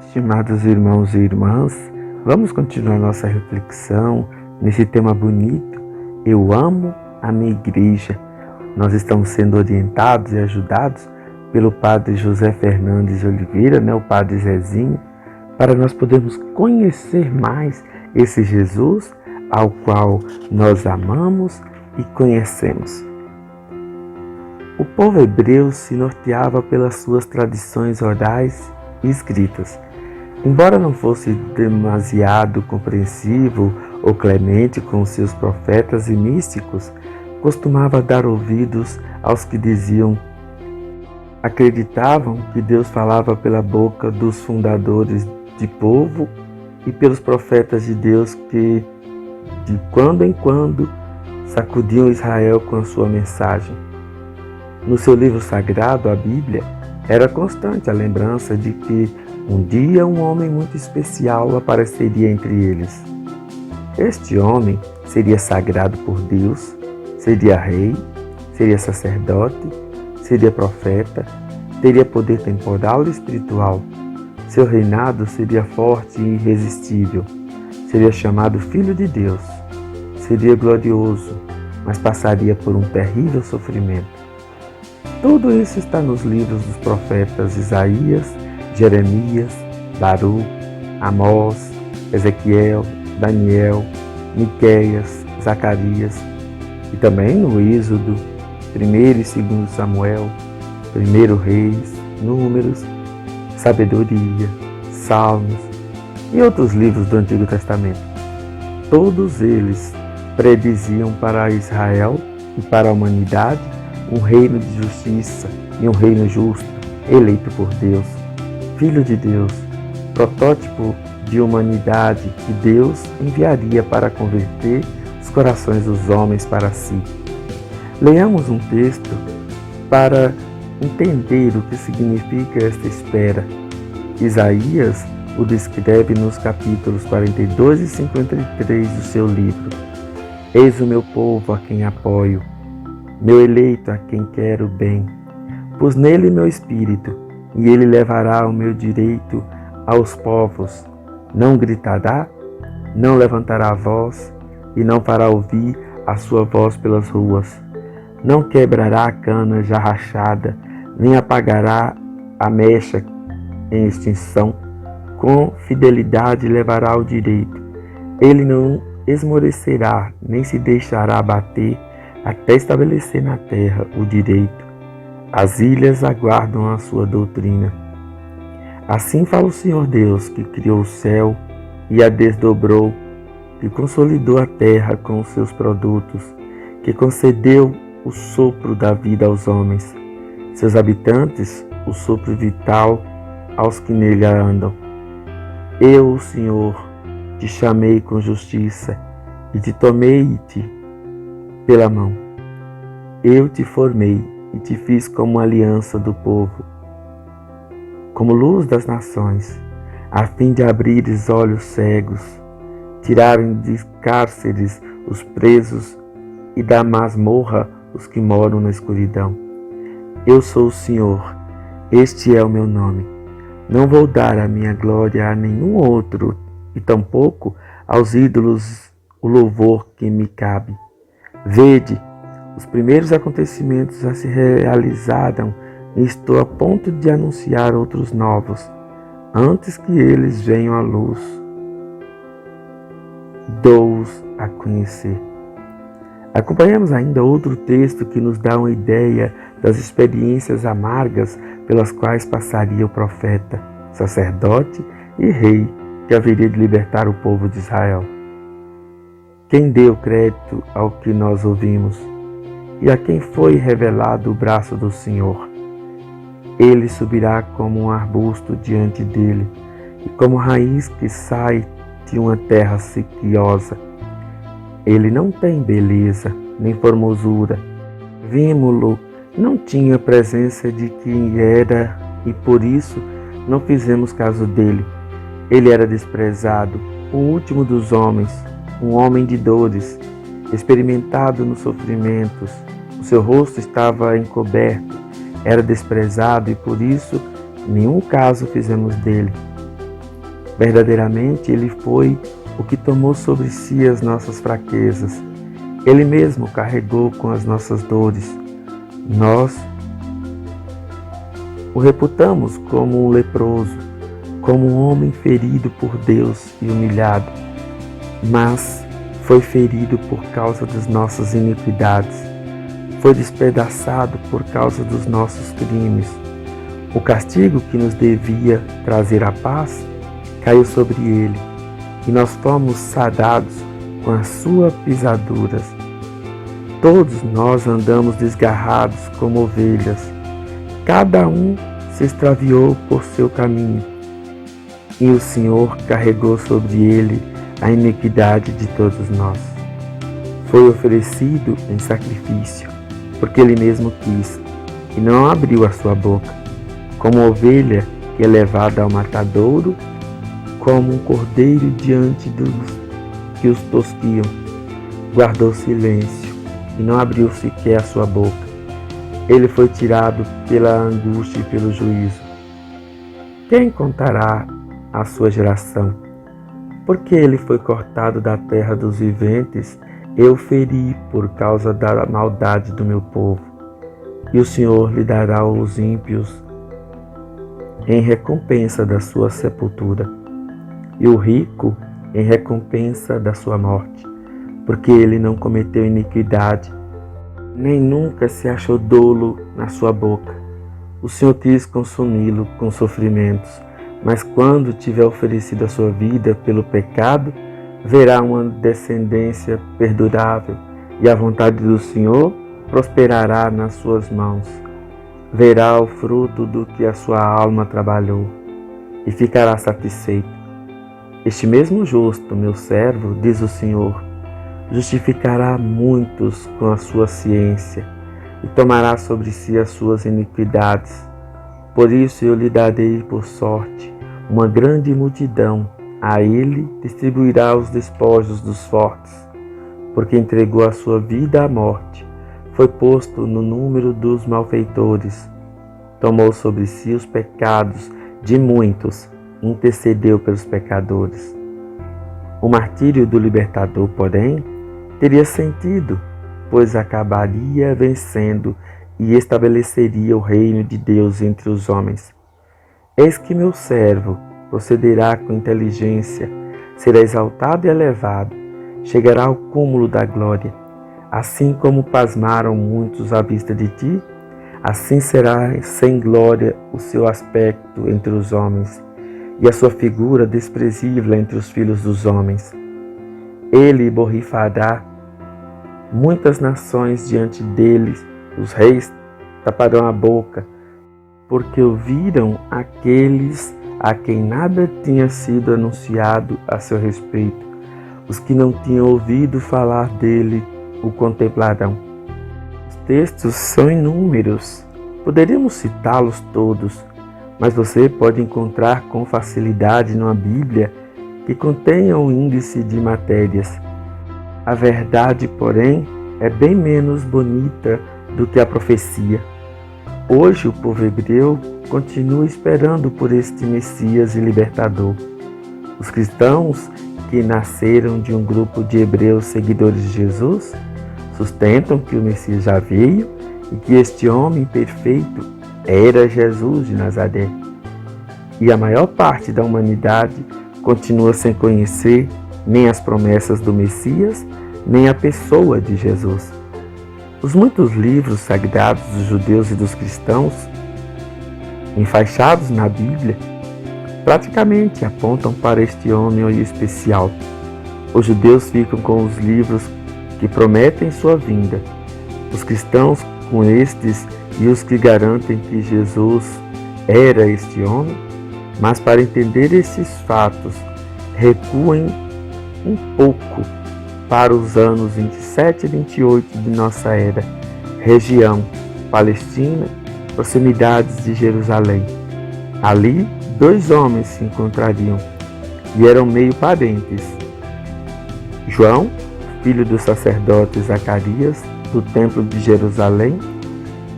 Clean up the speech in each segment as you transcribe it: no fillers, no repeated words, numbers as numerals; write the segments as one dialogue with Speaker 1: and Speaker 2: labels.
Speaker 1: Estimados irmãos e irmãs, vamos continuar nossa reflexão nesse tema bonito. Eu amo a minha igreja. Nós estamos sendo orientados e ajudados pelo Padre José Fernandes de Oliveira, o Padre Zezinho, para nós podermos conhecer mais esse Jesus ao qual nós amamos e conhecemos. O povo hebreu se norteava pelas suas tradições orais e escritas. Embora não fosse demasiado compreensivo ou clemente com seus profetas e místicos, costumava dar ouvidos aos que acreditavam que Deus falava pela boca dos fundadores de povo e pelos profetas de Deus que, de quando em quando, sacudiam Israel com a sua mensagem. No seu livro sagrado, a Bíblia, era constante a lembrança de que um dia um homem muito especial apareceria entre eles. Este homem seria sagrado por Deus, seria rei, seria sacerdote, seria profeta, teria poder temporal e espiritual. Seu reinado seria forte e irresistível. Seria chamado Filho de Deus. Seria glorioso, mas passaria por um terrível sofrimento. Tudo isso está nos livros dos profetas Isaías, Jeremias, Baruque, Amós, Ezequiel, Daniel, Miqueias, Zacarias e também no Êxodo, 1º e 2º Samuel, 1º Reis, Números, Sabedoria, Salmos e outros livros do Antigo Testamento. Todos eles prediziam para Israel e para a humanidade um reino de justiça e um reino justo, eleito por Deus, Filho de Deus, protótipo de humanidade que Deus enviaria para converter os corações dos homens para si. Leamos um texto para entender o que significa esta espera. Isaías o descreve nos capítulos 42 e 53 do seu livro. Eis o meu povo a quem apoio, meu eleito a quem quero bem. Pus nele meu espírito, e ele levará o meu direito aos povos. Não gritará, não levantará a voz, e não fará ouvir a sua voz pelas ruas. Não quebrará a cana já rachada, nem apagará a mecha em extinção. Com fidelidade levará o direito. Ele não esmorecerá, nem se deixará abater, até estabelecer na terra o direito. As ilhas aguardam a sua doutrina. Assim fala o Senhor Deus, que criou o céu e a desdobrou, que consolidou a terra com os seus produtos, que concedeu o sopro da vida aos homens, seus habitantes, o sopro vital aos que nele andam. Eu, o Senhor, te chamei com justiça e te tomei-te pela mão. Eu te formei e te fiz como aliança do povo, como luz das nações, a fim de abrires olhos cegos, tirarem de cárceres os presos e da masmorra os que moram na escuridão. Eu sou o Senhor, este é o meu nome. Não vou dar a minha glória a nenhum outro, e tampouco aos ídolos o louvor que me cabe. Vede, os primeiros acontecimentos já se realizaram e estou a ponto de anunciar outros novos, antes que eles venham à luz. Dou-os a conhecer. Acompanhamos ainda outro texto que nos dá uma ideia das experiências amargas pelas quais passaria o profeta, sacerdote e rei que haveria de libertar o povo de Israel. Quem deu crédito ao que nós ouvimos e a quem foi revelado o braço do Senhor? Ele subirá como um arbusto diante dele e como raiz que sai de uma terra sequiosa. Ele não tem beleza nem formosura. Vimo-lo, não tinha presença de quem era e por isso não fizemos caso dele. Ele era desprezado, o último dos homens, um homem de dores, experimentado nos sofrimentos. O seu rosto estava encoberto, era desprezado e por isso nenhum caso fizemos dele. Verdadeiramente, Ele foi o que tomou sobre si as nossas fraquezas. Ele mesmo carregou com as nossas dores. Nós o reputamos como um leproso, como um homem ferido por Deus e humilhado, mas foi ferido por causa das nossas iniquidades, foi despedaçado por causa dos nossos crimes. O castigo que nos devia trazer a paz caiu sobre ele, e nós fomos sarados com as suas pisaduras. Todos nós andamos desgarrados como ovelhas, cada um se extraviou por seu caminho, e o Senhor carregou sobre ele a iniquidade de todos nós. Foi oferecido em sacrifício, porque ele mesmo quis, e não abriu a sua boca, como ovelha que é levada ao matadouro, como um cordeiro diante dos que os tosquiam. Guardou silêncio e não abriu sequer a sua boca. Ele foi tirado pela angústia e pelo juízo. Quem contará a sua geração? Porque ele foi cortado da terra dos viventes, eu feri por causa da maldade do meu povo. E o Senhor lhe dará aos ímpios em recompensa da sua sepultura, e o rico em recompensa da sua morte, porque ele não cometeu iniquidade, nem nunca se achou dolo na sua boca. O Senhor quis consumi-lo com sofrimentos, mas quando tiver oferecido a sua vida pelo pecado, verá uma descendência perdurável, e a vontade do Senhor prosperará nas suas mãos. Verá o fruto do que a sua alma trabalhou, e ficará satisfeito. Este mesmo justo, meu servo, diz o Senhor, justificará muitos com a sua ciência, e tomará sobre si as suas iniquidades. Por isso eu lhe darei por sorte uma grande multidão, a ele distribuirá os despojos dos fortes, porque entregou a sua vida à morte, foi posto no número dos malfeitores, tomou sobre si os pecados de muitos, intercedeu pelos pecadores. O martírio do libertador, porém, teria sentido, pois acabaria vencendo e estabeleceria o reino de Deus entre os homens. Eis que meu servo procederá com inteligência, será exaltado e elevado, chegará ao cúmulo da glória. Assim como pasmaram muitos à vista de ti, assim será sem glória o seu aspecto entre os homens, e a sua figura desprezível entre os filhos dos homens. Ele borrifará muitas nações diante deles, os reis taparão a boca, porque ouviram aqueles a quem nada tinha sido anunciado a seu respeito. Os que não tinham ouvido falar dele o contemplarão. Os textos são inúmeros, poderíamos citá-los todos, mas você pode encontrar com facilidade numa Bíblia que contenha um índice de matérias. A verdade, porém, é bem menos bonita do que a profecia. Hoje o povo hebreu continua esperando por este Messias e libertador. Os cristãos que nasceram de um grupo de hebreus seguidores de Jesus sustentam que o Messias já veio e que este homem perfeito era Jesus de Nazaré. E a maior parte da humanidade continua sem conhecer nem as promessas do Messias, nem a pessoa de Jesus. Os muitos livros sagrados dos judeus e dos cristãos, enfaixados na Bíblia, praticamente apontam para este homem especial. Os judeus ficam com os livros que prometem sua vinda, os cristãos com estes e os que garantem que Jesus era este homem. Mas para entender esses fatos, recuem um pouco para os anos 27 e 28 de nossa era, região Palestina, proximidades de Jerusalém. Ali, 2 homens se encontrariam e eram meio parentes. João, filho do sacerdote Zacarias, do templo de Jerusalém,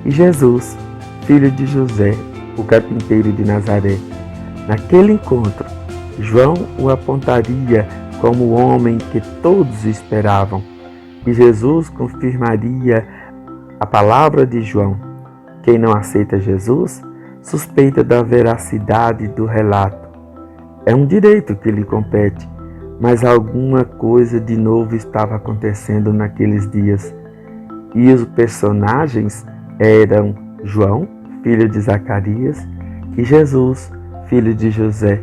Speaker 1: e Jesus, filho de José, o carpinteiro de Nazaré. Naquele encontro, João o apontaria como o homem que todos esperavam, e Jesus confirmaria a palavra de João. Quem não aceita Jesus, suspeita da veracidade do relato. É um direito que lhe compete, mas alguma coisa de novo estava acontecendo naqueles dias. E os personagens eram João, filho de Zacarias, e Jesus, filho de José.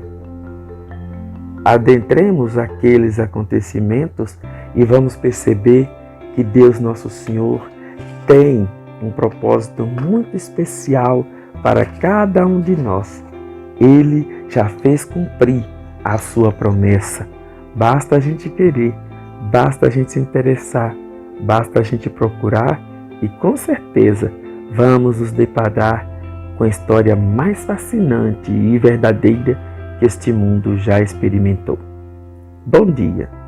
Speaker 1: Adentremos aqueles acontecimentos e vamos perceber que Deus Nosso Senhor tem um propósito muito especial para cada um de nós. Ele já fez cumprir a sua promessa. Basta a gente querer, basta a gente se interessar, basta a gente procurar e com certeza vamos nos deparar com a história mais fascinante e verdadeira que este mundo já experimentou. Bom dia!